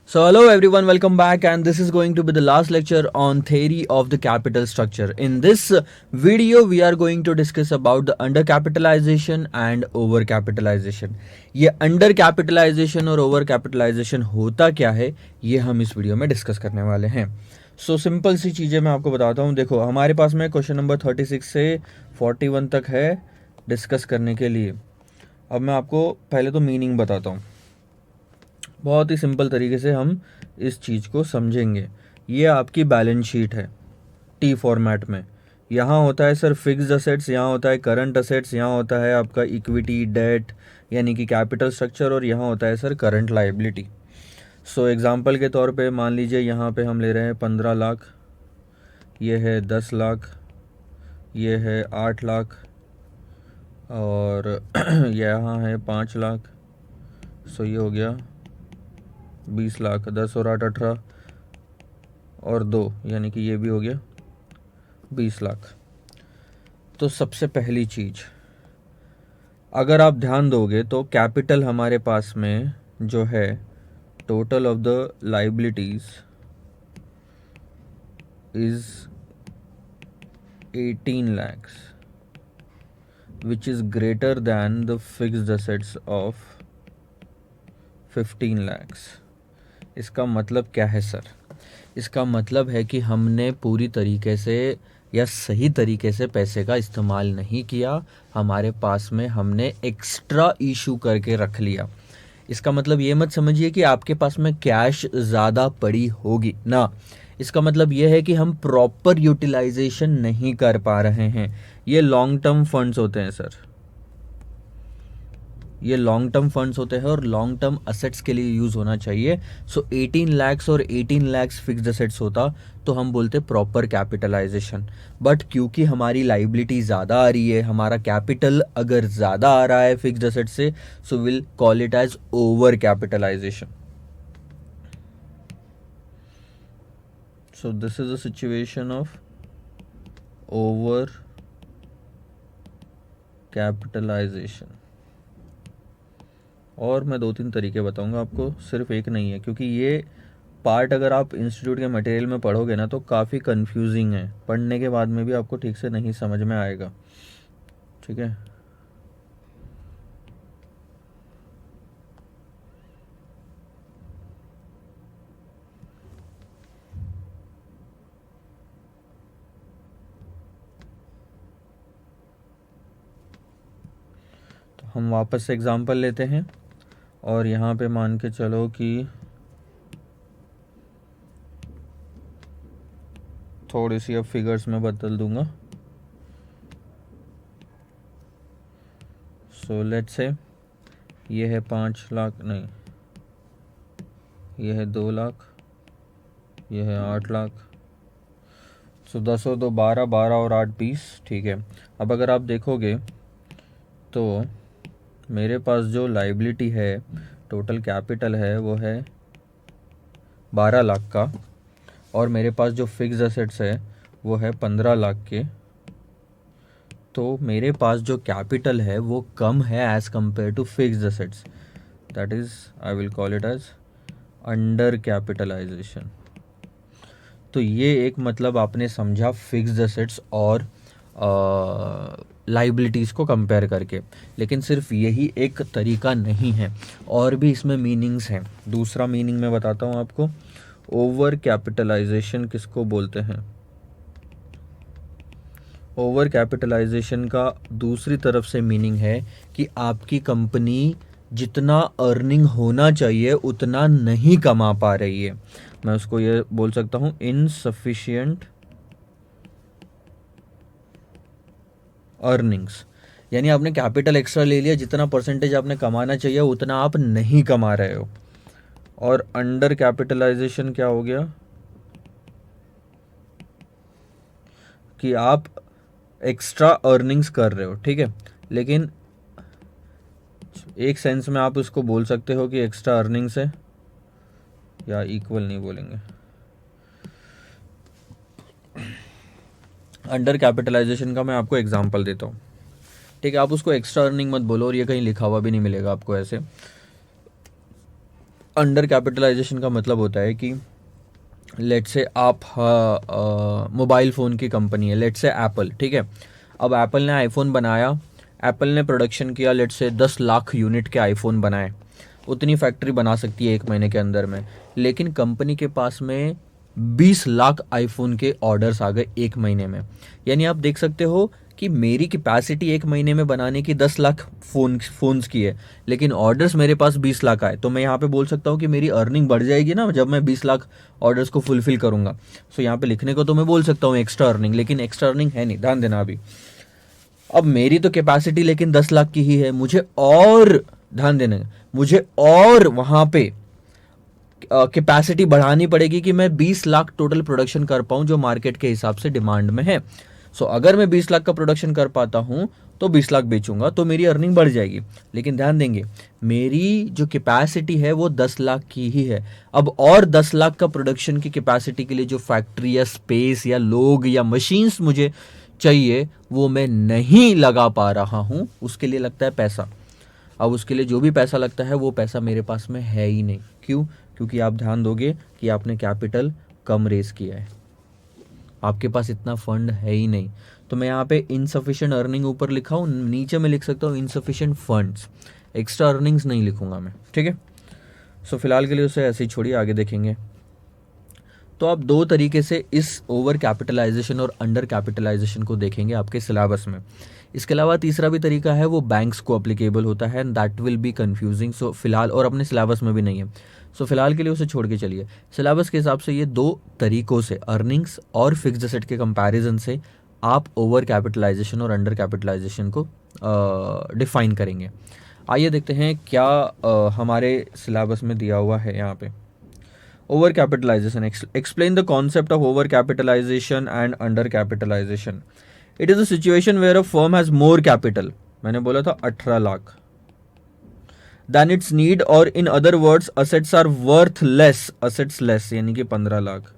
So hello everyone, welcome back, and this is going to be the last lecture on theory of the capital structure. In this video we are going to discuss about the undercapitalization and overcapitalization. ये undercapitalization और overcapitalization होता क्या है, ये हम इस video में discuss करने वाले हैं. सो सिंपल सी चीज़ें मैं आपको बताता हूँ. देखो हमारे पास में क्वेश्चन नंबर 36 से 41 तक है डिस्कस करने के लिए. अब मैं आपको पहले तो मीनिंग बताता हूँ. बहुत ही सिंपल तरीके से हम इस चीज़ को समझेंगे. ये आपकी बैलेंस शीट है टी फॉर्मेट में. यहाँ होता है सर फिक्स्ड असेट्स, यहाँ होता है करंट असेट्स, यहाँ होता है आपका इक्विटी डेट यानी कि कैपिटल स्ट्रक्चर, और यहाँ होता है sir current liability. So example के तौर पे मान लीजिए यहाँ पे हम ले रहे हैं 15 लाख, ये है 10 लाख, ये है 8 लाख, और यहाँ है 5 लाख. सो ये हो गया 20 लाख. 10 और 8 18 और 2 यानी कि ये भी हो गया 20 लाख. तो सबसे पहली चीज़, अगर आप ध्यान दोगे तो कैपिटल हमारे पास में जो है total of the liabilities is 18 lakhs which is greater than the fixed assets of 15 lakhs. इसका मतलब क्या है सर? इसका मतलब है कि हमने पूरी तरीके से या सही तरीके से पैसे का इस्तेमाल नहीं किया. हमारे पास में हमने एक्स्ट्रा इशू करके रख लिया. इसका मतलब ये मत समझिए कि आपके पास में कैश ज़्यादा पड़ी होगी ना. इसका मतलब ये है कि हम प्रॉपर यूटिलाइजेशन नहीं कर पा रहे हैं. ये लॉन्ग टर्म फंड्स होते हैं सर, ये लॉन्ग टर्म फंड्स होते हैं और लॉन्ग टर्म असेट्स के लिए यूज़ होना चाहिए. सो 18 lakhs और 18 lakhs फिक्स्ड असेट्स होता तो हम बोलते प्रॉपर कैपिटलाइजेशन. बट क्योंकि हमारी लाइबिलिटी ज़्यादा आ रही है, हमारा कैपिटल अगर ज़्यादा आ रहा है फिक्स्ड असेट से, so will call it as over capitalisation. So this is the situation of over capitalisation. और मैं 2-3 तरीके बताऊंगा आपको, सिर्फ एक नहीं है, क्योंकि ये पार्ट अगर आप इंस्टीट्यूट के मटेरियल में पढ़ोगे ना तो काफ़ी कंफ्यूजिंग है. पढ़ने के बाद में भी आपको ठीक से नहीं समझ में आएगा. ठीक है. तो हम वापस से एग्जांपल लेते हैं और यहाँ पे मान के चलो कि थोड़ी सी अब फिगर्स में बदल दूंगा. सो लेट्स से ये है 5 लाख, नहीं ये है 2 लाख, ये है 8 लाख. सो 10 और 2 12, 12 और 8 20. ठीक है. अब अगर आप देखोगे तो मेरे पास जो लाइबिलिटी है, टोटल कैपिटल है वो है 12 लाख का, और मेरे पास जो फिक्स असेट्स है वो है 15 लाख के. तो मेरे पास जो कैपिटल है वो कम है as compare to fixed assets. That is I will call it as under capitalisation. तो ये एक मतलब आपने समझा फिक्स्ड असेट्स और लाइबिलिटीज़ को कंपेयर करके. लेकिन सिर्फ यही एक तरीका नहीं है, और भी इसमें मीनिंग्स हैं. दूसरा मीनिंग मैं बताता हूँ आपको. ओवर कैपिटलाइजेशन किसको बोलते हैं? ओवर कैपिटलाइजेशन का दूसरी तरफ से मीनिंग है कि आपकी कंपनी जितना अर्निंग होना चाहिए उतना नहीं कमा पा रही है. मैं उसको ये बोल सकता हूँ इनसफिशिएंट अर्निंग्स. यानी आपने कैपिटल एक्स्ट्रा ले लिया, जितना परसेंटेज आपने कमाना चाहिए उतना आप नहीं कमा रहे हो. और अंडर कैपिटलाइजेशन क्या हो गया कि आप एक्स्ट्रा अर्निंग्स कर रहे हो. ठीक है. लेकिन एक सेंस में आप उसको बोल सकते हो कि एक्स्ट्रा अर्निंग्स है, या इक्वल नहीं बोलेंगे. अंडर कैपिटलाइजेशन का मैं आपको एग्जांपल देता हूँ. ठीक है. आप उसको एक्स्ट्रा अर्निंग मत बोलो, और ये कहीं लिखा हुआ भी नहीं मिलेगा आपको ऐसे. अंडर कैपिटलाइजेशन का मतलब होता है कि लेट से आप मोबाइल फ़ोन की कंपनी है, लेट से एप्पल, ठीक है। अब एप्पल ने आईफोन बनाया, एप्पल ने प्रोडक्शन किया, लेट से 10 लाख यूनिट के आईफोन बनाए, उतनी फैक्ट्री बना सकती है एक महीने के अंदर में। लेकिन कंपनी के पास में 20 लाख आईफोन के ऑर्डर्स आ गए एक महीने में। यानी आप देख सकते हो कि मेरी कैपेसिटी एक महीने में बनाने की 10 लाख फोन्स की है, लेकिन ऑर्डर्स मेरे पास 20 लाख आए। तो मैं यहाँ पे बोल सकता हूँ कि मेरी अर्निंग बढ़ जाएगी ना जब मैं 20 लाख ऑर्डर्स को फुलफिल करूंगा। सो यहाँ पे लिखने को तो मैं बोल सकता हूँ एक्स्ट्रा अर्निंग, लेकिन एक्स्ट्रा अर्निंग है नहीं, ध्यान देना। अभी अब मेरी तो कैपेसिटी लेकिन 10 लाख की ही है, मुझे और ध्यान देना, मुझे और वहां पे कैपेसिटी बढ़ानी पड़ेगी कि मैं 20 लाख टोटल प्रोडक्शन कर पाऊं जो मार्केट के हिसाब से डिमांड में है। सो अगर मैं 20 लाख का प्रोडक्शन कर पाता हूं तो 20 लाख बेचूंगा तो मेरी अर्निंग बढ़ जाएगी। लेकिन ध्यान देंगे मेरी जो कैपेसिटी है वो 10 लाख की ही है। अब और 10 लाख का प्रोडक्शन की कैपेसिटी के लिए जो फैक्ट्री या स्पेस या लोग या मशीन्स मुझे चाहिए वो मैं नहीं लगा पा रहा हूं, उसके लिए लगता है पैसा। अब उसके लिए जो भी पैसा लगता है वो पैसा मेरे पास में है ही नहीं। क्यों? क्योंकि आप ध्यान दोगे कि आपने कैपिटल कम रेस किया है, आपके पास इतना फंड है ही नहीं। तो मैं यहाँ पे इनसफिशिएंट अर्निंग ऊपर लिखा हूँ, नीचे में लिख सकता हूँ इनसफिशिएंट फंड्स, एक्स्ट्रा अर्निंग्स नहीं लिखूंगा मैं, ठीक है। सो फिलहाल के लिए उसे ऐसे ही छोड़िए, आगे देखेंगे। तो आप दो तरीके से इस ओवर कैपिटलाइजेशन और अंडर कैपिटलाइजेशन को देखेंगे आपके सिलेबस में। इसके अलावा तीसरा भी तरीका है, वो बैंक्स को अप्लीकेबल होता है, and that will be confusing. So फिलहाल, और अपने सिलेबस में भी नहीं है, सो फिलहाल के लिए उसे छोड़ के चलिए। सिलेबस के हिसाब से ये दो तरीकों से, अर्निंग्स और फिक्स्ड एसेट के कंपैरिजन से, आप ओवर कैपिटलाइजेशन और अंडर कैपिटलाइजेशन को डिफाइन करेंगे। आइए देखते हैं क्या हमारे सिलेबस में दिया हुआ है यहाँ पे। Over capitalisation, explain the concept of over capitalization and under capitalization. It is a situation where a firm has more capital, मैंने बोला था 18 lakh, than its need, or in other words assets are worth less, assets less यानी कि 15 lakh,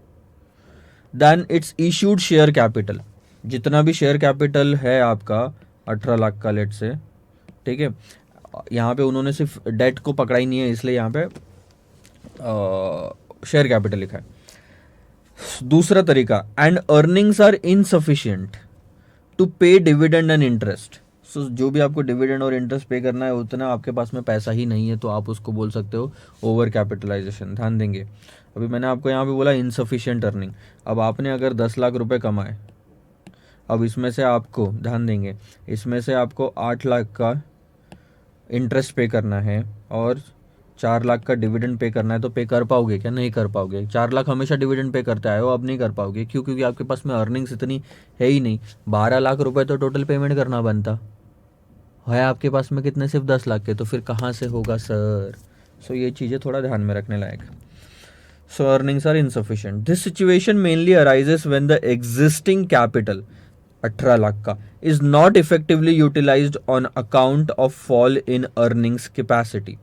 than its issued share capital, जितना भी share capital है आपका 18 लाख का लेट से, ठीक है। यहाँ पे उन्होंने सिर्फ डेट को पकड़ा ही नहीं है, इसलिए यहाँ पे शेयर कैपिटल लिखा है। दूसरा तरीका, and earnings are insufficient to pay dividend and interest. So जो भी आपको डिविडेंड और इंटरेस्ट पे करना है उतना आपके पास में पैसा ही नहीं है, तो आप उसको बोल सकते हो ओवर कैपिटलाइजेशन। ध्यान देंगे, अभी मैंने आपको यहाँ पे बोला इनसफिशिएंट अर्निंग। अब आपने अगर 10 लाख रुपए कमाए, अब इसमें से आपको, ध्यान देंगे, इसमें से आपको 8 लाख का इंटरेस्ट पे करना है और 4 लाख का डिविडेंड पे करना है, तो पे कर पाओगे क्या? नहीं कर पाओगे। 4 लाख हमेशा डिविडेंड पे करते आए हो, अब नहीं कर पाओगे। क्यों? क्योंकि आपके पास में अर्निंग्स इतनी है ही नहीं। 12 लाख रुपए तो टोटल पेमेंट करना बनता है, आपके पास में कितने? सिर्फ 10 लाख के, तो फिर कहाँ से होगा सर? सो ये चीज़ें थोड़ा ध्यान में रखने लायक। So earnings are insufficient. This situation mainly arises when the existing capital 18 lakh का is not effectively utilised on account of fall in earnings capacity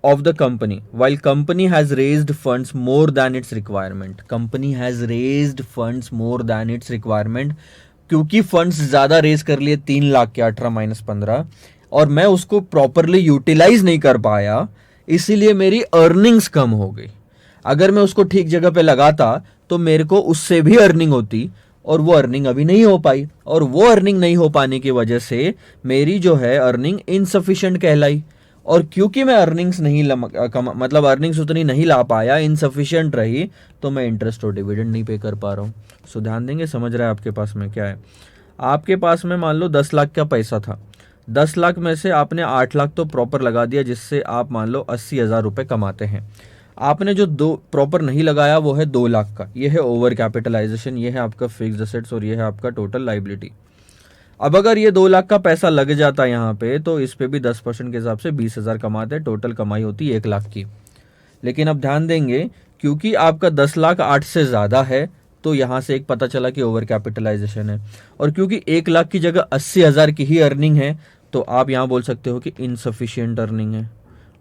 of the company, while company has raised funds more than its requirement. Company has raised funds more than its requirement, क्योंकि funds ज्यादा raise कर लिए 3 लाख के 18 minus 15, और मैं उसको properly utilise नहीं कर पाया, इसीलिए मेरी अर्निंग्स कम हो गई। अगर मैं उसको ठीक जगह पे लगाता तो मेरे को उससे भी अर्निंग होती, और वो अर्निंग अभी नहीं हो पाई, और वो अर्निंग नहीं हो पाने की वजह से मेरी जो है अर्निंग इनसफिशिएंट कहलाई। और क्योंकि मैं अर्निंग्स नहीं मतलब अर्निंग्स उतनी नहीं ला पाया, इनसफिशिएंट रही, तो मैं इंटरेस्ट और डिविडेंड नहीं पे कर पा रहा हूँ। सो ध्यान देंगे, समझ रहा है आपके पास में क्या है। आपके पास में मान लो 10 लाख का पैसा था, 10 लाख में से आपने 8 लाख तो प्रॉपर लगा दिया, जिससे आप मान लो 80,000 रुपये कमाते हैं। आपने जो दो प्रॉपर नहीं लगाया वो है 2 लाख का, ये है ओवर कैपिटलाइजेशन, ये है आपका फिक्स्ड एसेट्स, और ये है आपका टोटल लाइबिलिटी। अब अगर ये 2 लाख का पैसा लग जाता यहाँ पे, तो इस पे भी 10% के हिसाब से 20,000 कमाते, टोटल कमाई होती 1 लाख की। लेकिन अब ध्यान देंगे, क्योंकि आपका 10 लाख 8 से ज़्यादा है, तो यहाँ से एक पता चला कि ओवर कैपिटलाइजेशन है। और क्योंकि 1 लाख की जगह 80,000 की ही अर्निंग है, तो आप यहाँ बोल सकते हो कि इनसफिशिएंट अर्निंग है।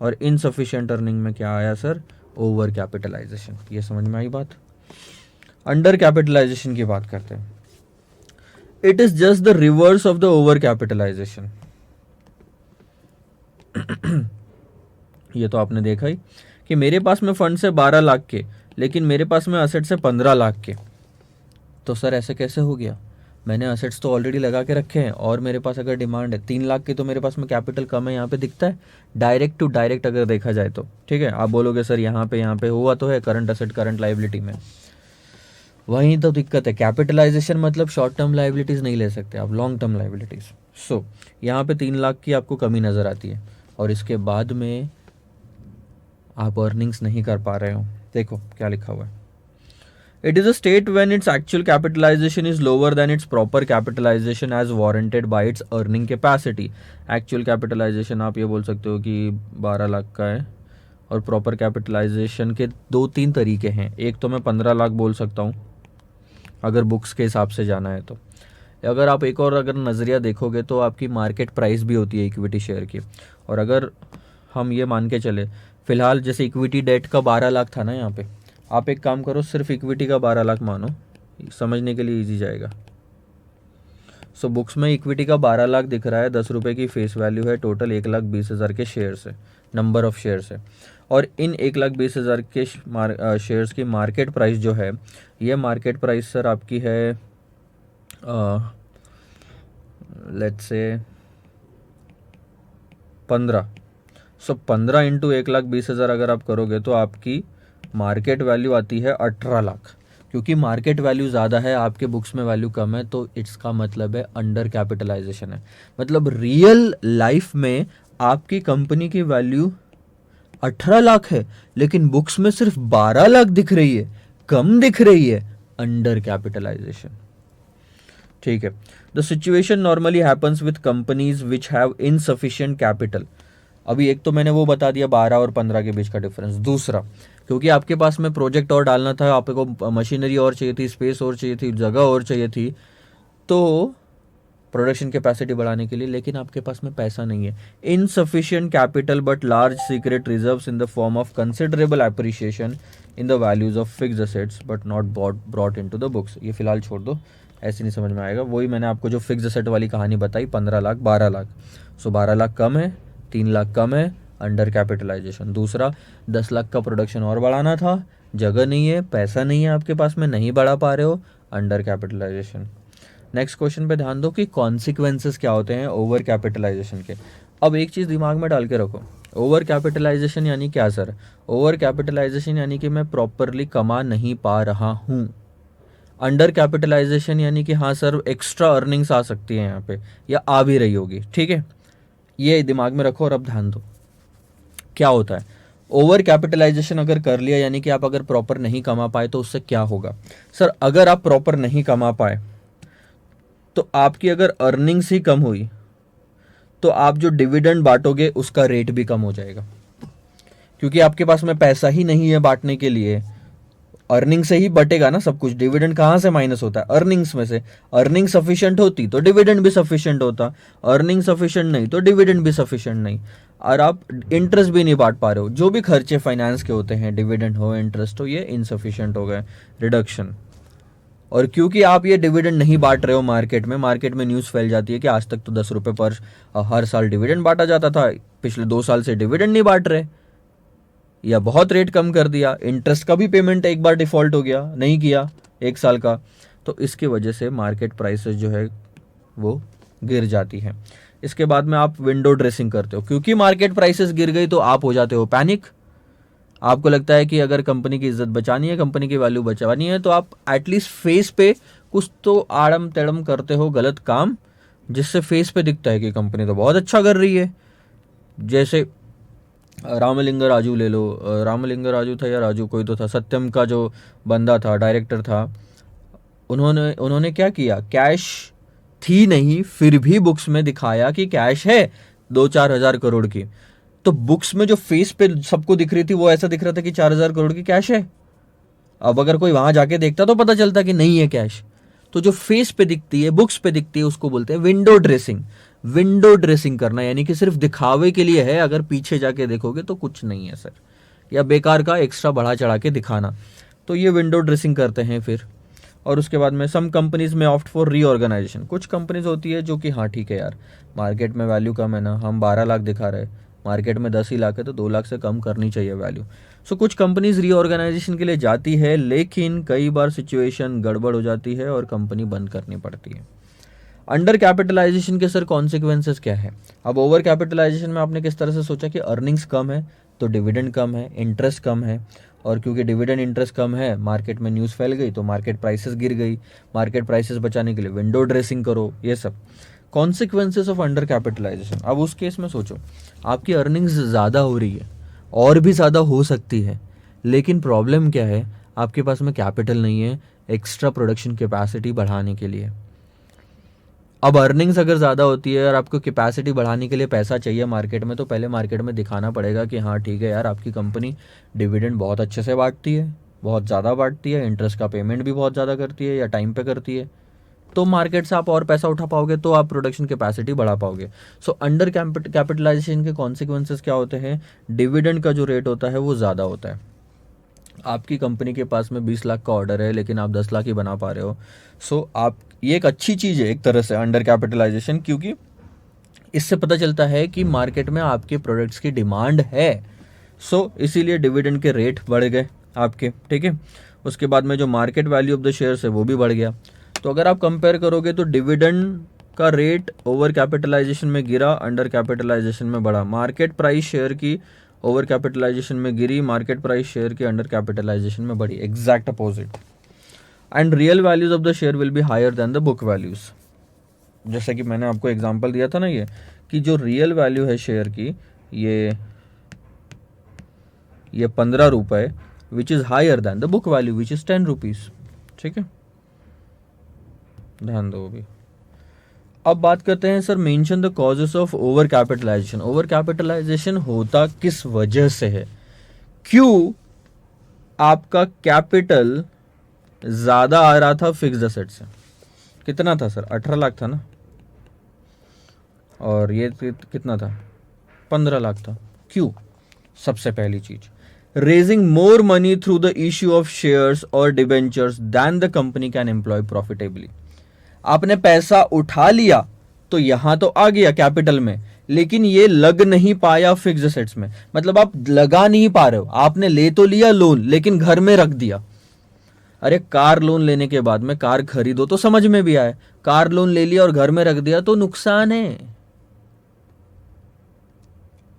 और इनसफिशिएंट अर्निंग में क्या आया सर? Over capitalisation. ये समझ में आई बात। अंडर कैपिटलाइजेशन की बात करते हैं। It is just the reverse of the over capitalisation. ये तो आपने देखा ही कि मेरे पास में फंड से 12 लाख के, लेकिन मेरे पास में असेट से 15 लाख के। तो सर ऐसे कैसे हो गया? मैंने असेट्स तो ऑलरेडी लगा के रखे हैं और मेरे पास अगर डिमांड है 3 लाख की, तो मेरे पास में कैपिटल कम है, यहाँ पे दिखता है डायरेक्ट टू डायरेक्ट अगर देखा जाए तो। ठीक है, आप बोलोगे सर यहाँ पे हुआ तो है करंट असेट करंट लाइबिलिटी में। वहीं तो दिक्कत है, कैपिटलाइजेशन मतलब शॉर्ट टर्म लाइबिलिटीज़ नहीं ले सकते आप, लॉन्ग टर्म लाइबिलिटीज़। सो यहाँ पे 3 लाख की आपको कमी नज़र आती है और इसके बाद में आप अर्निंग्स नहीं कर पा रहे हो। देखो क्या लिखा हुआ है, it is a state when its actual capitalisation is lower than its proper capitalisation as warranted by its earning capacity. Actual capitalisation आप ये बोल सकते हो कि 12 लाख का है, और प्रॉपर कैपिटलाइजेशन के 2-3 तरीके हैं। एक तो मैं 15 लाख बोल सकता हूँ अगर बुक्स के हिसाब से जाना है तो। अगर आप एक और अगर नज़रिया देखोगे तो आपकी मार्केट प्राइस भी होती है इक्विटी शेयर की। और अगर हम ये मान के चले फिलहाल, जैसे इक्विटी डेट का 12 लाख था ना यहाँ पे, आप एक काम करो सिर्फ इक्विटी का 12 लाख मानो, समझने के लिए इजी जाएगा। सो बुक्स में इक्विटी का 12 लाख दिख रहा है, 10 रुपये की फेस वैल्यू है, टोटल 1,20,000 के शेयर्स है, नंबर ऑफ शेयर्स है। और इन 1,20,000 के शेयर्स की मार्केट प्राइस जो है, ये मार्केट प्राइस सर आपकी है लेट्स से 15। सो 15 इंटू 1,20,000 अगर आप करोगे तो आपकी मार्केट वैल्यू आती है 18 लाख। क्योंकि मार्केट वैल्यू ज़्यादा है, आपके बुक्स में वैल्यू कम है, तो इसका मतलब है अंडर कैपिटलाइजेशन है। मतलब रियल लाइफ में आपकी कंपनी की वैल्यू 18 लाख है, लेकिन बुक्स में सिर्फ 12 लाख दिख रही है, कम दिख रही है, अंडर कैपिटलाइजेशन। ठीक है, the situation normally happens with companies which have insufficient capital. अभी एक तो मैंने वो बता दिया 12 और 15 के बीच का डिफरेंस। दूसरा, क्योंकि आपके पास में प्रोजेक्ट और डालना था, आपको मशीनरी और चाहिए थी, स्पेस और चाहिए थी, जगह और चाहिए थी, तो प्रोडक्शन कैपेसिटी बढ़ाने के लिए, लेकिन आपके पास में पैसा नहीं है। Insufficient capital but large secret reserves in the form of considerable appreciation in the values of fixed assets but not brought into the books. ये फिलहाल छोड़ दो, ऐसे नहीं समझ में आएगा। वही मैंने आपको जो फिक्स्ड असेट वाली कहानी बताई, 15 लाख 12 लाख। सो 12 लाख कम है, 3 लाख कम है, अंडर कैपिटलाइजेशन। दूसरा, 10 लाख का प्रोडक्शन और बढ़ाना था, जगह नहीं है, पैसा नहीं है आपके पास में, नहीं बढ़ा पा रहे हो, अंडर कैपिटलाइजेशन। नेक्स्ट क्वेश्चन पे ध्यान दो कि कॉन्सिक्वेंसेस क्या होते हैं ओवर कैपिटलाइजेशन के। अब एक चीज़ दिमाग में डाल के रखो, ओवर कैपिटलाइजेशन यानी क्या सर? ओवर कैपिटलाइजेशन यानी कि मैं प्रॉपरली कमा नहीं पा रहा हूँ। अंडर कैपिटलाइजेशन यानी कि हाँ सर एक्स्ट्रा अर्निंग्स आ सकती है यहाँ पे, या आ भी रही होगी। ठीक है, ये दिमाग में रखो और अब ध्यान दो क्या होता है। ओवर कैपिटलाइजेशन अगर कर लिया यानी कि आप अगर प्रॉपर नहीं कमा पाए तो उससे क्या होगा? सर अगर आप प्रॉपर नहीं कमा पाए तो आपकी अगर अर्निंग्स ही कम हुई तो आप जो डिविडेंड बांटोगे उसका रेट भी कम हो जाएगा, क्योंकि आपके पास में पैसा ही नहीं है बांटने के लिए। अर्निंग से ही बटेगा ना सब कुछ, डिविडेंड कहाँ से माइनस होता है? अर्निंग्स में से। अर्निंग सफिशिएंट होती तो डिविडेंड भी सफिशिएंट होता, अर्निंग सफिशिएंट नहीं तो डिविडेंड भी सफिशिएंट नहीं, और आप इंटरेस्ट भी नहीं बांट पा रहे हो। जो भी खर्चे फाइनेंस के होते हैं, डिविडेंड हो इंटरेस्ट हो, ये इनसफिशिएंट हो गए, रिडक्शन। और क्योंकि आप ये डिविडेंड नहीं बांट रहे हो मार्केट में न्यूज़ फैल जाती है कि आज तक तो 10 रुपये पर हर साल डिविडेंड बांटा जाता था, पिछले 2 साल से डिविडेंड नहीं बांट रहे, या बहुत रेट कम कर दिया, इंटरेस्ट का भी पेमेंट एक बार डिफॉल्ट हो गया, नहीं किया 1 साल का, तो इसकी वजह से मार्केट प्राइसेस जो है वो गिर जाती है। इसके बाद में आप विंडो ड्रेसिंग करते हो, क्योंकि मार्केट प्राइसेस गिर गई तो आप हो जाते हो पैनिक। आपको लगता है कि अगर कंपनी की इज्जत बचानी है, कंपनी की वैल्यू बचानी है, तो आप एटलीस्ट फेस पे कुछ तो आड़म तेड़म करते हो गलत काम, जिससे फेस पे दिखता है कि कंपनी तो बहुत अच्छा कर रही है। जैसे रामलिंगा राजू ले लो, रामलिंगा राजू था या राजू कोई तो था, सत्यम का जो बंदा था, डायरेक्टर था, उन्होंने क्या किया, कैश थी नहीं फिर भी बुक्स में दिखाया कि कैश है 2-4 हज़ार करोड़ की। तो बुक्स में जो फेस पे सबको दिख रही थी वो ऐसा दिख रहा था कि 4,000 करोड़ की कैश है। अब अगर कोई वहां जाके देखता तो पता चलता कि नहीं है कैश। तो जो फेस पे दिखती है, बुक्स पे दिखती है, उसको बोलते हैं विंडो ड्रेसिंग। विंडो ड्रेसिंग करना यानी कि सिर्फ दिखावे के लिए है, अगर पीछे जाके देखोगे तो कुछ नहीं है सर, या बेकार का एक्स्ट्रा बढ़ा चढ़ा के दिखाना, तो ये विंडो ड्रेसिंग करते हैं फिर। और उसके बाद में सम कंपनीज में ऑप्ट फॉर रीऑर्गेनाइजेशन। कुछ कंपनीज होती है जो कि हाँ ठीक है यार, मार्केट में वैल्यू कम है ना, हम 12 लाख दिखा रहे हैं, मार्केट में 10 ही लाख है तो 2 लाख से कम करनी चाहिए वैल्यू, सो कुछ कंपनीज रीऑर्गेनाइजेशन के लिए जाती है, लेकिन कई बार सिचुएशन गड़बड़ हो जाती है और कंपनी बंद करनी पड़ती है। अंडर कैपिटलाइजेशन के सर कॉन्सिक्वेंसेस क्या है? अब ओवर कैपिटलाइजेशन में आपने किस तरह से सोचा कि अर्निंग्स कम है तो डिविडेंड कम है, इंटरेस्ट कम है, और क्योंकि डिविडेंड इंटरेस्ट कम है, मार्केट में न्यूज़ फैल गई तो मार्केट प्राइसेस गिर गई। मार्केट प्राइसेस बचाने के लिए विंडो ड्रेसिंग करो, ये सब कॉन्सिक्वेंसेस ऑफ अंडर कैपिटलाइजेशन। अब उस केस में सोचो, आपकी अर्निंग्स ज़्यादा हो रही है, और भी ज़्यादा हो सकती है, लेकिन प्रॉब्लम क्या है, आपके पास में कैपिटल नहीं है एक्स्ट्रा प्रोडक्शन कैपेसिटी बढ़ाने के लिए। अब अर्निंग्स अगर ज़्यादा होती है और आपको कैपेसिटी बढ़ाने के लिए पैसा चाहिए मार्केट में, तो पहले मार्केट में दिखाना पड़ेगा कि हाँ ठीक है यार, आपकी कंपनी डिविडेंड बहुत अच्छे से बांटती है, बहुत ज़्यादा बांटती है, इंटरेस्ट का पेमेंट भी बहुत ज़्यादा करती है या टाइम पे करती है, तो मार्केट से आप और पैसा उठा पाओगे, तो आप प्रोडक्शन कैपेसिटी बढ़ा पाओगे। सो अंडर कैपिटलाइजेशन के कॉन्सिक्वेंसेस क्या होते हैं? डिविडेंड का जो रेट होता है वो ज़्यादा होता है। आपकी कंपनी के पास में 20 लाख का ऑर्डर है, लेकिन आप 10 लाख ही बना पा रहे हो। सो आप, ये एक अच्छी चीज़ है एक तरह से अंडर कैपिटलाइजेशन, क्योंकि इससे पता चलता है कि मार्केट में आपके प्रोडक्ट्स की डिमांड है। सो इसीलिए डिविडेंड के रेट बढ़ गए आपके, ठीक है। उसके बाद में जो market value of the shares है वो भी बढ़ गया। तो अगर आप कंपेयर करोगे तो डिविडेंड का रेट ओवर कैपिटलाइजेशन में गिरा, अंडर कैपिटलाइजेशन में बढ़ा। मार्केट प्राइस शेयर की ओवर कैपिटलाइजेशन में गिरी, मार्केट प्राइस शेयर की अंडर कैपिटलाइजेशन में बढ़ी, exact opposite. And real values of the share will be higher than the book values. जैसे कि मैंने आपको एग्जांपल दिया था ना, ये कि जो रियल वैल्यू है शेयर की, ये 15 रुपए, which is higher than the book value which is 10 rupees, ठीक है, ध्यान दो अभी। अब बात करते हैं sir, mention the causes of over capitalisation. Over capitalisation होता किस वजह से है? क्यों आपका कैपिटल ज्यादा आ रहा था फिक्स्ड एसेट से? कितना था सर? 18 लाख था ना, और ये कितना था? 15 लाख था। क्यों? सबसे पहली चीज, raising more money through the issue of shares और debentures than the company can employ profitably. आपने पैसा उठा लिया तो यहां तो आ गया कैपिटल में, लेकिन ये लग नहीं पाया फिक्स्ड एसेट्स में। मतलब आप लगा नहीं पा रहे हो, आपने ले तो लिया लोन, लेकिन घर में रख दिया। अरे कार लोन लेने के बाद में कार खरीदो तो समझ में भी आए, कार लोन ले लिया और घर में रख दिया तो नुकसान है।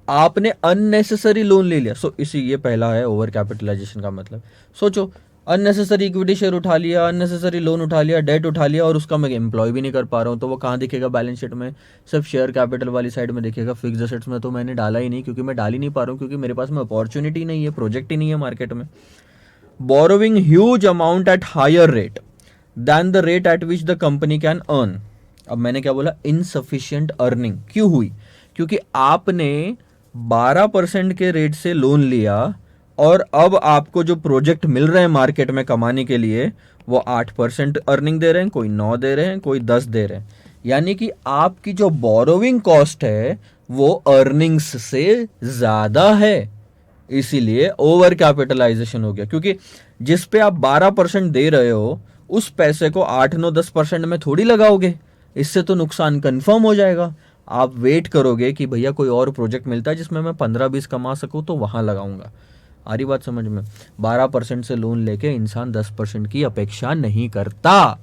आपने अननेसेसरी लोन ले लिया। सो इसी, ये पहला है ओवर कैपिटलाइजेशन का मतलब। सोचो, अननेसेसरी इक्विटी शेयर उठा लिया, अननेसेसरी लोन उठा लिया, डेट उठा लिया, और उसका मैं एम्प्लॉय भी नहीं कर पा रहा हूँ, तो वो कहाँ दिखेगा बैलेंस शीट में? सिर्फ शेयर कैपिटल वाली साइड में दिखेगा। फिक्स्ड एसेट्स में तो मैंने डाला ही नहीं, क्योंकि मैं डाल ही नहीं पा रहा हूँ, क्योंकि मेरे पास में अपॉर्चुनिटी नहीं है, प्रोजेक्ट ही नहीं है मार्केट में। Borrowing huge amount at higher rate than the rate at which the company can earn. अब मैंने क्या बोला? इनसफिशियंट अर्निंग क्यों हुई? क्योंकि आपने 12% के रेट से लोन लिया, और अब आपको जो प्रोजेक्ट मिल रहे हैं मार्केट में कमाने के लिए, वो 8% अर्निंग दे रहे हैं, कोई 9 दे रहे हैं, कोई 10 दे रहे हैं। यानी कि आपकी जो बोरोविंग कॉस्ट है वो अर्निंग्स से ज्यादा है, इसीलिए ओवर कैपिटलाइजेशन हो गया। क्योंकि जिस पे आप 12% दे रहे हो, उस पैसे को 8-9-10% में थोड़ी लगाओगे, इससे तो नुकसान कंफर्म हो जाएगा। आप वेट करोगे कि भैया कोई और प्रोजेक्ट मिलता है जिसमें मैं 15-20 कमा सकूं, तो वहां लगाऊंगा। आ रही बात समझ में? 12% से लोन लेके इंसान 10% की अपेक्षा नहीं करता।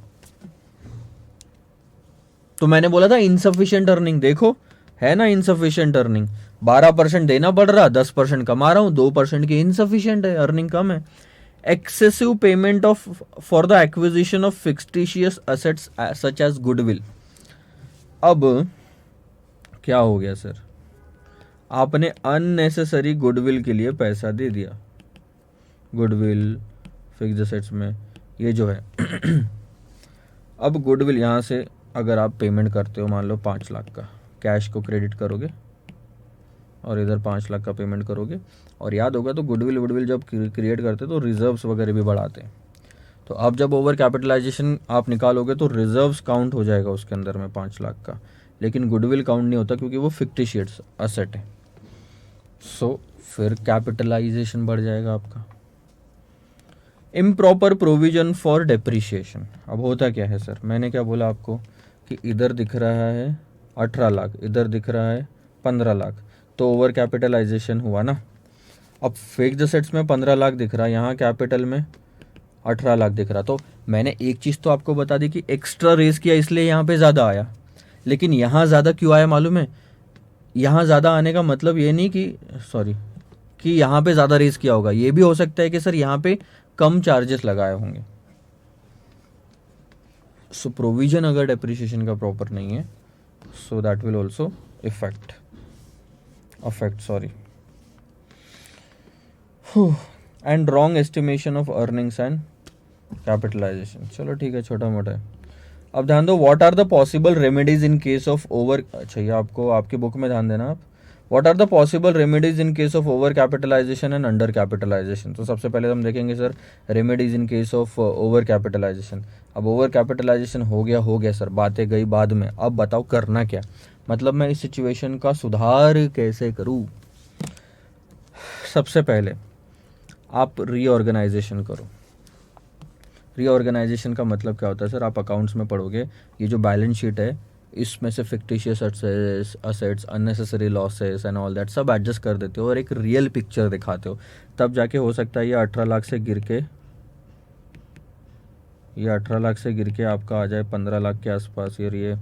तो मैंने बोला था इनसफिशियंट अर्निंग, देखो है ना इनसफिशियंट अर्निंग। 12% देना पड़ रहा, 10% कमा रहा हूं, 2% की इनसफिशियंट है, अर्निंग कम है। Excessive payment of for the acquisition of fictitious assets such as goodwill. अब क्या हो गया सर? आपने अननेसेसरी गुडविल के लिए पैसा दे दिया। गुडविल फिक्स्ड एसेट्स में ये जो है अब गुडविल, यहाँ से अगर आप पेमेंट करते हो, मान लो 5 लाख का, कैश को क्रेडिट करोगे और इधर 5 लाख का पेमेंट करोगे, और याद होगा तो गुडविल वुडविल जब क्रिएट करते तो रिजर्व्स वगैरह भी बढ़ाते हैं। तो अब जब ओवर कैपिटलाइजेशन आप निकालोगे तो रिजर्व्स काउंट हो जाएगा उसके अंदर में 5 लाख का, लेकिन गुडविल काउंट नहीं होता क्योंकि वो फिक्टिशियस असेट है। सो फिर कैपिटलाइजेशन बढ़ जाएगा आपका। Improper provision for depreciation. अब होता क्या है सर? मैंने क्या बोला आपको कि इधर दिख रहा है 18 लाख, इधर दिख रहा है 15 लाख, तो ओवर कैपिटलाइजेशन हुआ ना। अब फिक्स्ड एसेट्स में 15 लाख दिख रहा है, यहाँ कैपिटल में 18 लाख दिख रहा। तो मैंने एक चीज़ तो आपको बता दी कि एक्स्ट्रा रेस किया इसलिए यहाँ पे ज़्यादा आया, लेकिन यहाँ ज़्यादा क्यों आया मालूम है? यहाँ ज़्यादा आने का मतलब ये नहीं कि सॉरी कि यहाँ पे ज़्यादा रेस किया होगा, ये भी हो सकता है कि सर यहाँ पे कम चार्जेस लगाए होंगे। सो प्रोविजन अगर डेप्रिसिएशन का प्रॉपर नहीं है, so that will also affect sorry and wrong estimation of earnings and capitalisation. चलो ठीक है, छोटा मोटा है। अब ध्यान दो, what are the possible remedies in case of over, अच्छा ये आपको आपकी बुक में ध्यान देना आप, what are the possible remedies in case of over capitalisation and under capitalisation. तो सबसे पहले हम देखेंगे sir remedies in case of over capitalisation. अब ओवर कैपिटलाइजेशन हो गया सर, बातें गई बाद में, अब बताओ करना क्या, मतलब मैं इस सिचुएशन का सुधार कैसे करूँ। सबसे पहले आप रीऑर्गेनाइजेशन करो। रीऑर्गेनाइजेशन का मतलब क्या होता है सर, आप अकाउंट्स में पढ़ोगे, ये जो बैलेंस शीट है इसमें से fictitious assets, unnecessary losses and all that सब एडजस्ट कर देते हो और एक रियल पिक्चर दिखाते हो, तब जाके हो सकता है ये 18 लाख से गिर के, ये 18 लाख से गिर के आपका आ जाए 15 लाख के आसपास। ये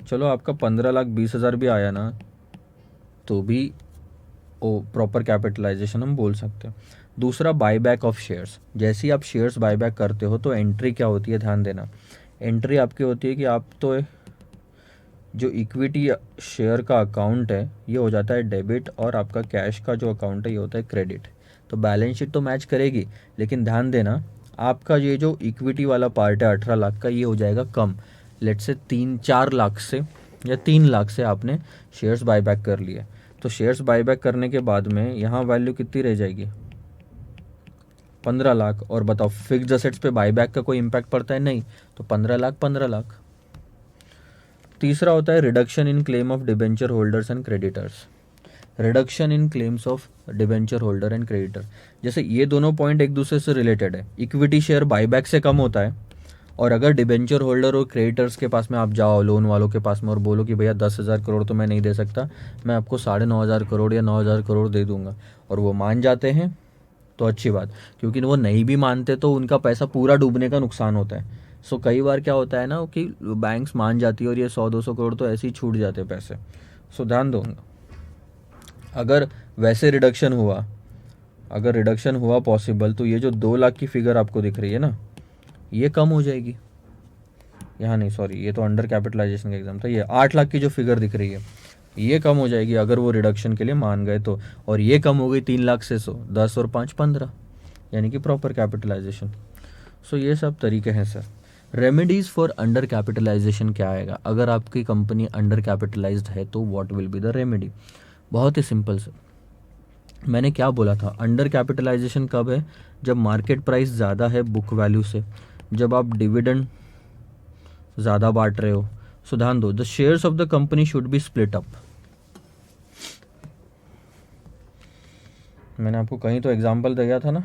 चलो आपका 15 लाख 20 हज़ार भी आया ना, तो भी ओ प्रॉपर कैपिटलाइजेशन हम बोल सकते हैं। दूसरा बायबैक ऑफ शेयर्स, जैसे ही आप शेयर्स बायबैक करते हो तो एंट्री क्या होती है, ध्यान देना। एंट्री आपकी होती है कि आप तो जो इक्विटी शेयर का अकाउंट है ये हो जाता है डेबिट, और आपका कैश का जो अकाउंट है ये होता है क्रेडिट। तो बैलेंस शीट तो मैच करेगी, लेकिन ध्यान देना आपका ये जो इक्विटी वाला पार्ट है 18 लाख का, ये हो जाएगा कम। लेट से 3-4 लाख से या 3 लाख से आपने शेयर्स बायबैक कर लिए, तो शेयर्स बायबैक करने के बाद में यहाँ वैल्यू कितनी रह जाएगी, 15 लाख। और बताओ फिक्स्ड एसेट्स पे बायबैक का कोई इम्पैक्ट पड़ता है? नहीं, तो 15 लाख 15 लाख। तीसरा होता है reduction in claim of debenture holders and creditors. Reduction in claims of debenture holder and creditor, जैसे ये दोनों पॉइंट एक दूसरे से रिलेटेड है। इक्विटी शेयर बायबैक से कम होता है, और अगर डिबेंचर होल्डर और क्रेडिटर्स के पास में आप जाओ, लोन वालों के पास में, और बोलो कि भैया 10,000 करोड़ तो मैं नहीं दे सकता, मैं आपको 9,500 करोड़ या 9,000 करोड़ दे दूंगा, और वो मान जाते हैं तो अच्छी बात, क्योंकि वो नहीं भी मानते तो उनका पैसा पूरा डूबने का नुकसान होता है। सो कई बार क्या होता है ना कि बैंक्स मान जाती है और ये 100-200 करोड़ तो ऐसे ही छूट जाते हैं पैसे। सो ध्यान दो, अगर वैसे रिडक्शन हुआ, अगर रिडक्शन हुआ पॉसिबल, तो ये जो 2 लाख की फिगर आपको दिख रही है ना, ये कम हो जाएगी। यहाँ नहीं, सॉरी, ये तो अंडर कैपिटलाइजेशन का एग्जाम था। ये 8 लाख की जो फिगर दिख रही है ये कम हो जाएगी अगर वो रिडक्शन के लिए मान गए तो, और ये कम हो गई 3 लाख से 100, 10 और 5 15, यानी कि प्रॉपर कैपिटलाइजेशन। सो ये सब तरीके हैं sir. Remedies for under capitalisation क्या आएगा, अगर आपकी कंपनी अंडर कैपिटलाइज्ड है तो what will be the remedy? बहुत ही सिंपल सर, मैंने क्या बोला था, अंडर कैपिटलाइजेशन कब है? जब मार्केट प्राइस ज़्यादा है बुक वैल्यू से, जब आप डिविडेंड ज़्यादा बांट रहे हो। सो ध्यान दो, the shares of the company should be split up. मैंने आपको कहीं तो एग्जाम्पल दिया था ना,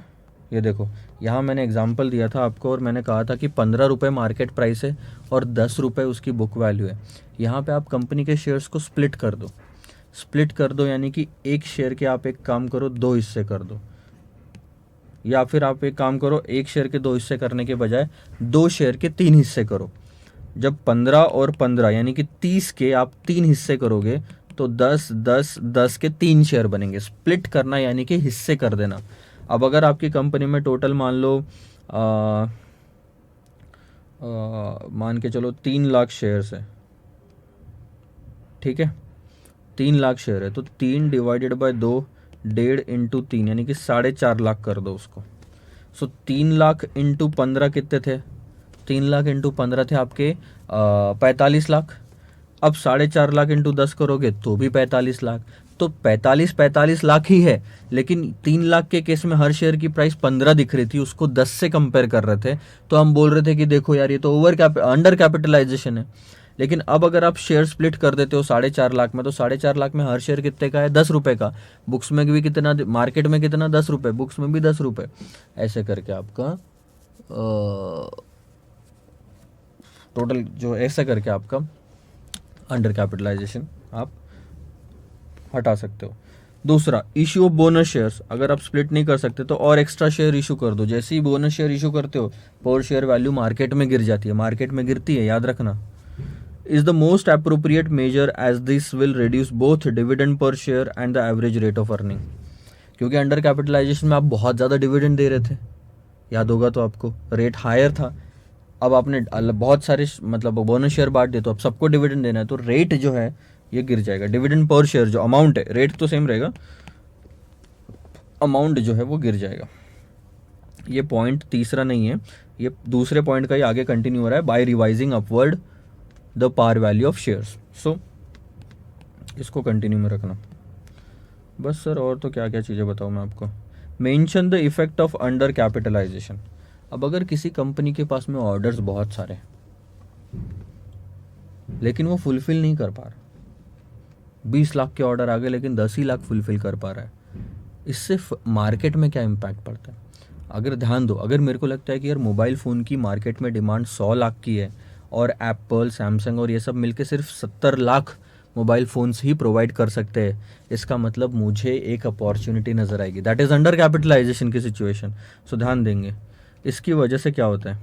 ये देखो यहाँ मैंने एग्जाम्पल दिया था आपको, और मैंने कहा था कि 15 रुपये मार्केट प्राइस है और 10 रुपये उसकी बुक वैल्यू है। यहाँ पे आप कंपनी के शेयर्स को स्प्लिट कर दो, स्प्लिट कर दो, यानी कि एक शेयर के आप एक काम करो 2 हिस्से कर दो, या फिर आप एक काम करो, एक शेयर के 2 हिस्से करने के बजाय 2 शेयर के 3 हिस्से करो। जब 15 और 15 यानी कि 30 के आप 3 हिस्से करोगे तो 10 10 10 के 3 शेयर बनेंगे। स्प्लिट करना यानी कि हिस्से कर देना। अब अगर आपकी कंपनी में टोटल मान लो मान के चलो 3 लाख शेयर्स है, ठीक है, 3 लाख शेयर है, तो 3 डिवाइडेड बाय 2, 1.5 इंटू 3 यानी कि 4.5 लाख कर दो उसको। सो 3 लाख इंटू 15 कितने थे? 3 लाख इंटू 15 थे आपके 45 लाख। अब 4.5 लाख इंटू 10 करोगे तो भी 45 लाख। तो 45 लाख ही है, लेकिन 3 लाख के केस में हर शेयर की प्राइस 15 दिख रही थी, उसको 10 से कंपेयर कर रहे थे, तो हम बोल रहे थे कि देखो यार ये तो अंडर कैपिटलाइजेशन है। लेकिन अब अगर आप शेयर स्प्लिट कर देते हो 4.5 लाख में, तो 4.5 लाख में हर शेयर कितने का है? 10 रुपए का। बुक्स में भी कितना, मार्केट में कितना? 10 रुपए, बुक्स में भी 10 रुपए। ऐसे करके आपका टोटल जो ऐसा करके आपका अंडर कैपिटलाइजेशन आप हटा सकते हो। दूसरा, इशू ऑफ बोनस शेयर्स, अगर आप स्प्लिट नहीं कर सकते तो और एक्स्ट्रा शेयर इशू कर दो। जैसे ही बोनस शेयर इशू करते हो पर शेयर वैल्यू मार्केट में गिर जाती है, मार्केट में गिरती है, याद रखना। Is the most appropriate measure as this will reduce both dividend per share and the average rate of earning. क्योंकि अंडर कैपिटलाइजेशन में आप बहुत ज़्यादा डिविडेंड दे रहे थे, याद होगा तो आपको रेट हायर था। अब आपने बहुत सारे मतलब बोनस शेयर बांट दिए तो अब सबको डिविडेंड देना है, तो रेट जो है ये गिर जाएगा। डिविडेंड पर शेयर जो अमाउंट है, रेट तो सेम रहेगा, अमाउंट जो है वो गिर जाएगा। ये पॉइंट तीसरा नहीं है, ये दूसरे पॉइंट का ही आगे कंटिन्यू हो रहा है, by revising upward the par value of shares. So इसको कंटिन्यू में रखना बस सर। और तो क्या क्या चीज़ें बताऊँ मैं आपको। Mention the effect of under capitalisation. अब अगर किसी कंपनी के पास में ऑर्डर्स बहुत सारे हैं लेकिन वो फुलफिल नहीं कर पा रहा, 20 लाख के ऑर्डर आ गए लेकिन 10 ही लाख फुलफिल कर पा रहा है, इससे मार्केट में क्या इम्पैक्ट पड़ता है। अगर ध्यान दो, अगर मेरे को लगता है कि यार मोबाइल फ़ोन की मार्केट में डिमांड 100 लाख की है और एप्पल, सैमसंग और ये सब मिलके सिर्फ 70 लाख मोबाइल फ़ोन्स ही प्रोवाइड कर सकते हैं, इसका मतलब मुझे एक अपॉर्चुनिटी नज़र आएगी। दैट इज़ अंडर कैपिटलाइजेशन की सिचुएशन। सो ध्यान देंगे। इसकी वजह से क्या होता है,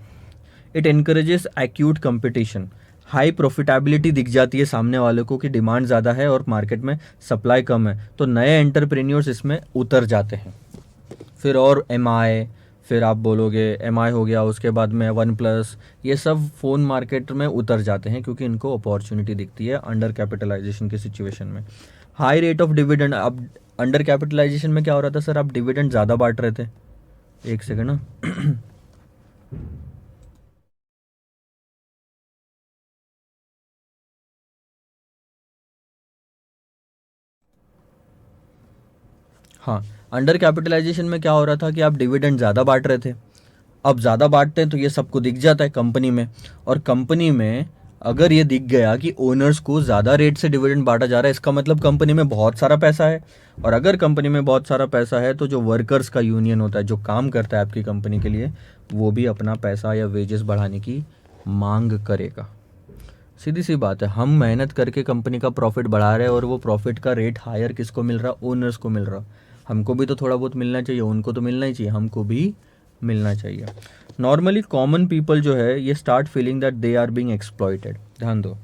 it encourages acute competition. High profitability दिख जाती है सामने वाले को कि डिमांड ज़्यादा है और मार्केट में सप्लाई कम है, तो नए एंटरप्रेन्योर्स इसमें उतर जाते हैं। फिर और एमआई, फिर आप बोलोगे एमआई हो गया, उसके बाद में वन प्लस, ये सब फ़ोन मार्केट में उतर जाते हैं क्योंकि इनको अपॉर्चुनिटी दिखती है अंडर कैपिटलाइजेशन की सिचुएशन में। High rate of dividend. अब अंडर कैपिटलाइजेशन में क्या हो रहा था सर, आप डिविडेंड ज़्यादा बांट रहे थे। एक सेकेंड ना हाँ, अंडर कैपिटलाइजेशन में क्या हो रहा था कि आप डिविडेंड ज़्यादा बांट रहे थे। अब ज़्यादा बांटते हैं तो ये सबको दिख जाता है कंपनी में, और कंपनी में अगर ये दिख गया कि ओनर्स को ज़्यादा रेट से डिविडेंड बांटा जा रहा है, इसका मतलब कंपनी में बहुत सारा पैसा है। और अगर कंपनी में बहुत सारा पैसा है तो जो वर्कर्स का यूनियन होता है, जो काम करता है आपकी कंपनी के लिए, वो भी अपना पैसा या वेजेस बढ़ाने की मांग करेगा। सीधी सी बात है, हम मेहनत करके कंपनी का प्रॉफिट बढ़ा रहे हैं और वो प्रॉफिट का रेट हायर किसको मिल रहा, ओनर्स को मिल रहा। हमको भी तो थोड़ा बहुत मिलना चाहिए, उनको तो मिलना ही चाहिए, हमको भी मिलना चाहिए। नॉर्मली कॉमन पीपल जो है ये start feeling that they are being exploited. ध्यान दो,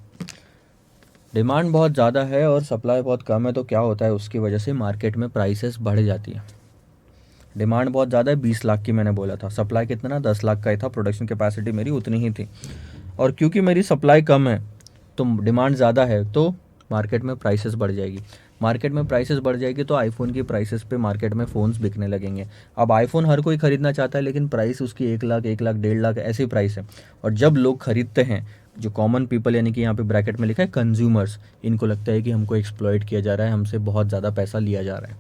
डिमांड बहुत ज़्यादा है और सप्लाई बहुत कम है, तो क्या होता है उसकी वजह से मार्केट में प्राइसेस बढ़ जाती है। डिमांड बहुत ज़्यादा है, 20 लाख की मैंने बोला था, सप्लाई कितना, 10 लाख का ही था, प्रोडक्शन कैपेसिटी मेरी उतनी ही थी। और क्योंकि मेरी सप्लाई कम है तो डिमांड ज़्यादा है, तो मार्केट में प्राइसेस बढ़ जाएगी। मार्केट में प्राइसेस बढ़ जाएगी तो आईफोन की प्राइसेस पे मार्केट में फ़ोन्स बिकने लगेंगे। अब आईफोन हर कोई ख़रीदना चाहता है लेकिन प्राइस उसकी 1 लाख, 1 लाख, 1.5 लाख ऐसी प्राइस है। और जब लोग खरीदते हैं, जो कॉमन पीपल यानी कि यहाँ पे ब्रैकेट में लिखा है कंज्यूमर्स, इनको लगता है कि हमको एक्सप्लॉइट किया जा रहा है, हमसे बहुत ज़्यादा पैसा लिया जा रहा है।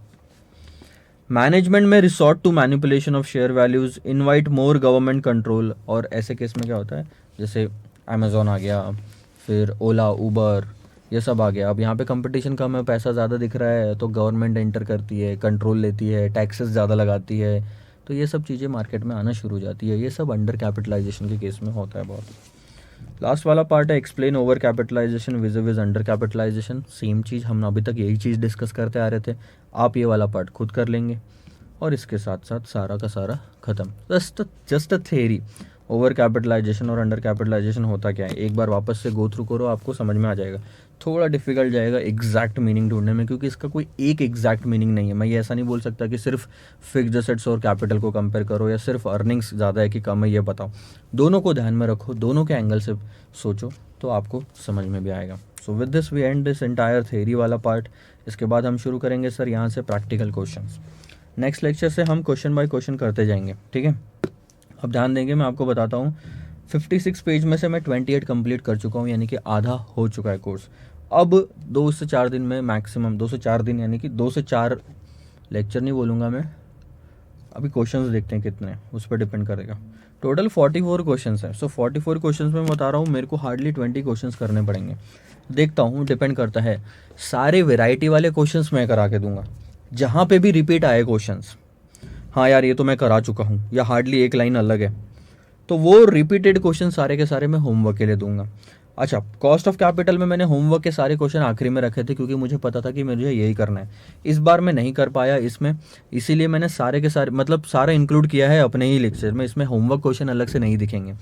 मैनेजमेंट में resort to manipulation of share values, invite more government control. और ऐसे केस में क्या होता है, जैसे अमेजोन आ गया, फिर ओला, उबर, ये सब आ गया। अब यहाँ पे कंपटीशन कम है, पैसा ज़्यादा दिख रहा है, तो गवर्नमेंट एंटर करती है, कंट्रोल लेती है, टैक्सेस ज़्यादा लगाती है, तो ये सब चीज़ें मार्केट में आना शुरू हो जाती है। ये सब अंडर कैपिटलाइजेशन के केस में होता है बहुत। लास्ट वाला पार्ट है explain over capitalisation vis a vis under capitalisation. Same चीज़, हम अभी तक यही चीज़ डिस्कस करते आ रहे थे। आप ये वाला पार्ट खुद कर लेंगे और इसके साथ साथ सारा का सारा ख़त्म। Just a theory, over capitalisation और अंडर कैपिटलाइजेशन होता क्या है, एक बार वापस से गो थ्रू करो, आपको समझ में आ जाएगा। थोड़ा डिफिकल्ट जाएगा एग्जैक्ट मीनिंग ढूंढने में, क्योंकि इसका कोई एक एग्जैक्ट मीनिंग नहीं है। मैं ये ऐसा नहीं बोल सकता कि सिर्फ फिक्स्ड एसेट्स और कैपिटल को कंपेयर करो या सिर्फ अर्निंग्स ज़्यादा है कि कम है ये बताओ। दोनों को ध्यान में रखो, दोनों के एंगल से सोचो, तो आपको समझ में भी आएगा। So with this we and this entire theory वाला पार्ट। इसके बाद हम शुरू करेंगे सर यहाँ से प्रैक्टिकल क्वेश्चन। नेक्स्ट लेक्चर से हम क्वेश्चन बाय क्वेश्चन करते जाएंगे, ठीक है। अब ध्यान देंगे, मैं आपको बताता हूँ 56 पेज में से मैं 28 कंप्लीट कर चुका हूँ, यानी कि आधा हो चुका है कोर्स। अब 2 से 4 दिन में मैक्सिमम, 2 से 4 दिन यानी कि 2 से 4 लेक्चर नहीं बोलूँगा मैं, अभी क्वेश्चंस देखते हैं कितने, उस पर डिपेंड करेगा। टोटल 44 क्वेश्चंस है। सो 44 क्वेश्चंस में बता रहा हूँ, मेरे को हार्डली 20 क्वेश्चंस करने पड़ेंगे। देखता हूँ, डिपेंड करता है। सारे वेराइटी वाले क्वेश्चंस मैं करा के दूंगा, जहाँ पे भी रिपीट आए क्वेश्चंस, हाँ यार ये तो मैं करा चुका हूँ, या हार्डली एक लाइन अलग है, तो वो रिपीटेड क्वेश्चन सारे के सारे मैं होमवर्क के लिए दूंगा। अच्छा, कॉस्ट ऑफ कैपिटल में मैंने होमवर्क के सारे क्वेश्चन आखिरी में रखे थे क्योंकि मुझे पता था कि मुझे यही करना है। इस बार मैं नहीं कर पाया इसमें, इसीलिए मैंने सारे के सारे मतलब सारा इंक्लूड किया है अपने ही लेक्चर में। इसमें होमवर्क क्वेश्चन अलग से नहीं दिखेंगे,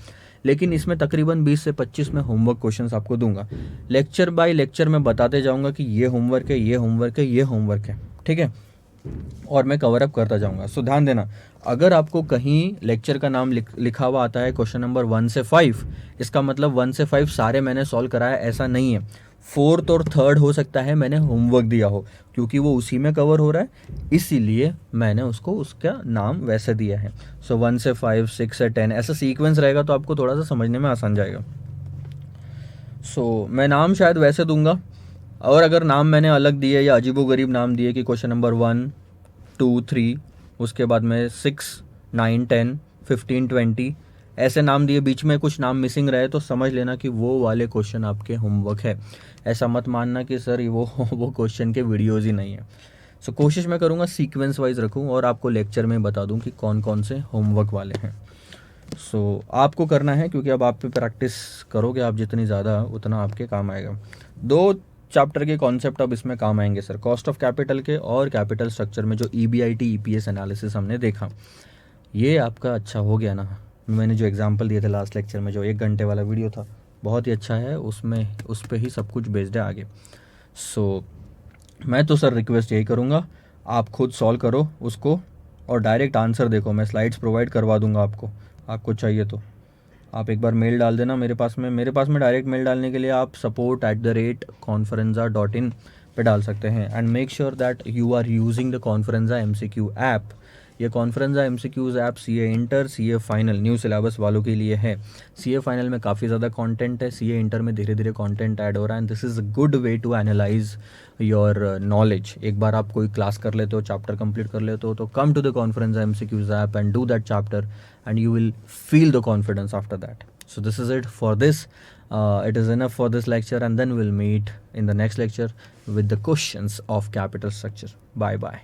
लेकिन इसमें तकरीबन 20 से 25 में होमवर्क क्वेश्चंस आपको दूंगा। लेक्चर बाय लेक्चर मैं बताते जाऊंगा कि ये होमवर्क है, ये होमवर्क है, ये होमवर्क है, ठीक है, और मैं कवर अप करता जाऊंगा। सो ध्यान देना, अगर आपको कहीं लेक्चर का नाम लिखा हुआ आता है क्वेश्चन नंबर 1 से 5, इसका मतलब 1 से 5 सारे मैंने सॉल्व कराया ऐसा नहीं है। फोर्थ और थर्ड हो सकता है मैंने होमवर्क दिया हो, क्योंकि वो उसी में कवर हो रहा है, इसीलिए मैंने उसको उसका नाम वैसे दिया है। सो 1 से 5, 6 से 10 ऐसा सीक्वेंस रहेगा तो आपको थोड़ा सा समझने में आसान जाएगा। सो मैं नाम शायद वैसे दूंगा, और अगर नाम मैंने अलग दिए या अजीबोगरीब नाम दिए कि क्वेश्चन नंबर 1, 2, 3, उसके बाद में 6, 9, 10, 15, 20 ऐसे नाम दिए, बीच में कुछ नाम मिसिंग रहे तो समझ लेना कि वो वाले क्वेश्चन आपके होमवर्क है। ऐसा मत मानना कि सर वो क्वेश्चन के वीडियोज़ ही नहीं है। सो कोशिश मैं करूँगा सीक्वेंस वाइज रखूँ और आपको लेक्चर में बता दूँ कि कौन कौन से होमवर्क वाले हैं। सो आपको करना है, क्योंकि अब आप पे प्रैक्टिस करोगे आप जितनी ज़्यादा उतना आपके काम आएगा। 2 चैप्टर के कॉन्सेप्ट अब इसमें काम आएंगे सर, कॉस्ट ऑफ कैपिटल के और कैपिटल स्ट्रक्चर में जो EBIT EPS एनालिसिस हमने देखा, ये आपका अच्छा हो गया ना। मैंने जो एग्जांपल दिए थे लास्ट लेक्चर में, जो 1 घंटे वाला वीडियो था, बहुत ही अच्छा है, उसमें उस पर ही सब कुछ बेस्ड है आगे। सो मैं तो सर रिक्वेस्ट यही करूँगा, आप खुद सॉल्व करो उसको और डायरेक्ट आंसर देखो, मैं स्लाइड्स प्रोवाइड करवा दूंगा आपको चाहिए तो आप एक बार मेल डाल देना मेरे पास में डायरेक्ट मेल डालने के लिए आप support@conferenza.in पे डाल सकते हैं। And make sure that you are using the Conferenza MCQ app. ये Conferenza MCQs app CA inter, CA final, new syllabus वालों के लिए है। CA फाइनल में काफ़ी ज़्यादा कंटेंट है, CA इंटर में धीरे धीरे कंटेंट ऐड हो रहा है, and this is a good way to analyse your knowledge. एक बार आप कोई क्लास कर लेते हो, चैप्टर कंप्लीट कर लेते हो, तो come to the Conferenza MCQs app and do that chapter and you will feel the confidence after that. So this is it for this. It is enough for this lecture, and then we'll meet in the next lecture with the questions of capital structure. Bye bye.